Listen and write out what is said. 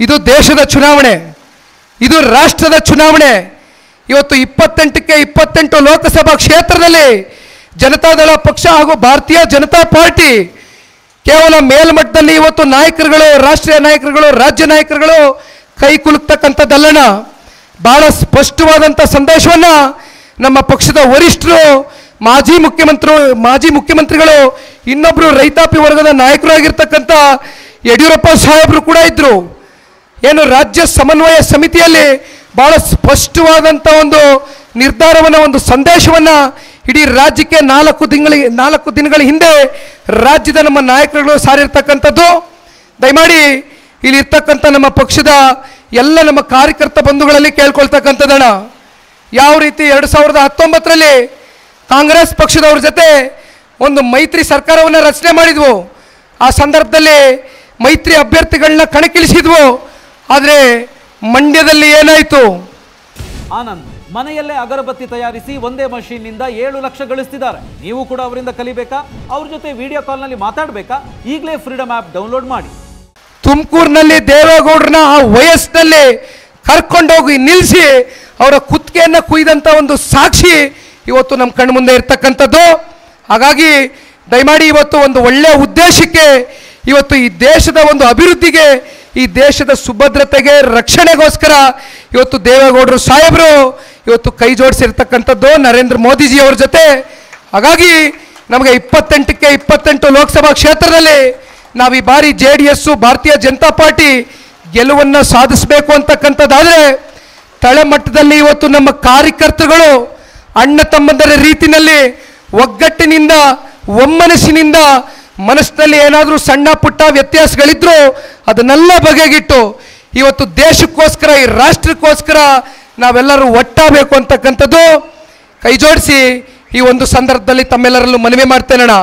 ಇದು ದೇಶದ ಚುನಾವಣೆ, ಇದು ರಾಷ್ಟ್ರದ ಚುನಾವಣೆ. ಇವತ್ತು 28ಕ್ಕೆ 28 ಲೋಕಸಭಾ ಕ್ಷೇತ್ರದಲ್ಲಿ ಜನತಾದಳ ಪಕ್ಷ ಹಾಗೂ ಭಾರತೀಯ ಜನತಾ ಪಾರ್ಟಿ ಕೇವಲ ಮೇಲ್ಮಟ್ಟದಲ್ಲಿ ಇವತ್ತು ನಾಯಕರುಗಳು, ರಾಷ್ಟ್ರೀಯ ನಾಯಕರುಗಳು, ರಾಜ್ಯ ನಾಯಕರುಗಳು ಕೈ ಕುಲುಕ್ತಕ್ಕಂಥದ್ದಲ್ಲಣ, ಬಹಳ ಸ್ಪಷ್ಟವಾದಂಥ ಸಂದೇಶವನ್ನು ನಮ್ಮ ಪಕ್ಷದ ವರಿಷ್ಠರು, ಮಾಜಿ ಮುಖ್ಯಮಂತ್ರಿಗಳು, ಇನ್ನೊಬ್ಬರು ರೈತಾಪಿ ವರ್ಗದ ನಾಯಕರಾಗಿರ್ತಕ್ಕಂಥ ಯಡಿಯೂರಪ್ಪ ಸಾಹೇಬರು ಕೂಡ ಇದ್ದರು. ಏನು ರಾಜ್ಯ ಸಮನ್ವಯ ಸಮಿತಿಯಲ್ಲಿ ಬಹಳ ಸ್ಪಷ್ಟವಾದಂಥ ಒಂದು ನಿರ್ಧಾರವನ್ನು, ಒಂದು ಸಂದೇಶವನ್ನು ಇಡೀ ರಾಜ್ಯಕ್ಕೆ 4 ದಿನಗಳ ಹಿಂದೆ ರಾಜ್ಯದ ನಮ್ಮ ನಾಯಕರುಗಳು ಸಾರಿರ್ತಕ್ಕಂಥದ್ದು. ದಯಮಾಡಿ ಇಲ್ಲಿರ್ತಕ್ಕಂಥ ನಮ್ಮ ಪಕ್ಷದ ಎಲ್ಲ ನಮ್ಮ ಕಾರ್ಯಕರ್ತ ಬಂಧುಗಳಲ್ಲಿ ಕೇಳ್ಕೊಳ್ತಕ್ಕಂಥದ್ದಣ್ಣ, ಯಾವ ರೀತಿ 2019ರಲ್ಲಿ ಕಾಂಗ್ರೆಸ್ ಪಕ್ಷದವ್ರ ಜೊತೆ ಒಂದು ಮೈತ್ರಿ ಸರ್ಕಾರವನ್ನು ರಚನೆ ಮಾಡಿದ್ವು. ಆ ಸಂದರ್ಭದಲ್ಲಿ ಮೈತ್ರಿ ಅಭ್ಯರ್ಥಿಗಳನ್ನ ಕಣಕ್ಕಿಳಿಸಿದ್ವು. ಆದರೆ ಮಂಡ್ಯದಲ್ಲಿ ಏನಾಯಿತು? ಆನಂದ್ ಮನೆಯಲ್ಲೇ ಅಗರಬತ್ತಿ ತಯಾರಿಸಿ ಒಂದೇ ಮಷೀನ್ನಿಂದ 7 ಲಕ್ಷ ಗಳಿಸ್ತಿದ್ದಾರೆ. ನೀವು ಕೂಡ ಅವರಿಂದ ಕಲಿಬೇಕಾ? ಅವ್ರ ಜೊತೆ ವಿಡಿಯೋ ಕಾಲ್ನಲ್ಲಿ ಮಾತಾಡಬೇಕಾ? ಈಗಲೇ ಫ್ರೀಡಮ್ ಆ್ಯಪ್ ಡೌನ್ಲೋಡ್ ಮಾಡಿ. ತುಮಕೂರಿನಲ್ಲಿ ದೇವೇಗೌಡರನ್ನ ಆ ವಯಸ್ಸಿನಲ್ಲಿ ಕರ್ಕೊಂಡೋಗಿ ನಿಲ್ಲಿಸಿ ಅವರ ಕುತ್ತಿಗೆಯನ್ನು ಕುಯ್ದಂಥ ಒಂದು ಸಾಕ್ಷಿ ಇವತ್ತು ನಮ್ಮ ಕಣ್ಣು ಮುಂದೆ ಇರ್ತಕ್ಕಂಥದ್ದು. ಹಾಗಾಗಿ ದಯಮಾಡಿ ಇವತ್ತು ಒಂದು ಒಳ್ಳೆಯ ಉದ್ದೇಶಕ್ಕೆ, ಇವತ್ತು ಈ ದೇಶದ ಒಂದು ಅಭಿವೃದ್ಧಿಗೆ, ಈ ದೇಶದ ಸುಭದ್ರತೆಗೆ, ರಕ್ಷಣೆಗೋಸ್ಕರ ಇವತ್ತು ದೇವೇಗೌಡರು ಸಾಹೇಬರು ಇವತ್ತು ಕೈ ಜೋಡಿಸಿರ್ತಕ್ಕಂಥದ್ದು ನರೇಂದ್ರ ಮೋದಿಜಿಯವ್ರ ಜೊತೆ. ಹಾಗಾಗಿ ನಮಗೆ 28ಕ್ಕೆ 28 ಲೋಕಸಭಾ ಕ್ಷೇತ್ರದಲ್ಲಿ ನಾವು ಈ ಬಾರಿ JDS ಭಾರತೀಯ ಜನತಾ ಪಾರ್ಟಿ ಗೆಲುವನ್ನು ಸಾಧಿಸಬೇಕು ಅಂತಕ್ಕಂಥದ್ದಾದರೆ ತಳಮಟ್ಟದಲ್ಲಿ ಇವತ್ತು ನಮ್ಮ ಕಾರ್ಯಕರ್ತರುಗಳು ಅಣ್ಣ ತಮ್ಮಂದರ ರೀತಿಯಲ್ಲಿ ಒಗ್ಗಟ್ಟಿನಿಂದ, ಒಮ್ಮನಸ್ಸಿನಿಂದ, ಮನಸ್ಸಿನಲ್ಲಿ ಏನಾದರೂ ಸಣ್ಣ ಪುಟ್ಟ ವ್ಯತ್ಯಾಸಗಳಿದ್ರೂ ಅದನ್ನೆಲ್ಲ ಬಗೆಗಿಟ್ಟು ಇವತ್ತು ದೇಶಕ್ಕೋಸ್ಕರ, ಈ ರಾಷ್ಟ್ರಕ್ಕೋಸ್ಕರ ನಾವೆಲ್ಲರೂ ಒಟ್ಟಾಗಬೇಕು ಅಂತಕ್ಕಂಥದ್ದು ಕೈ ಜೋಡಿಸಿ ಈ ಒಂದು ಸಂದರ್ಭದಲ್ಲಿ ತಮ್ಮೆಲ್ಲರಲ್ಲೂ ಮನವಿ ಮಾಡ್ತೇನಣ್ಣ.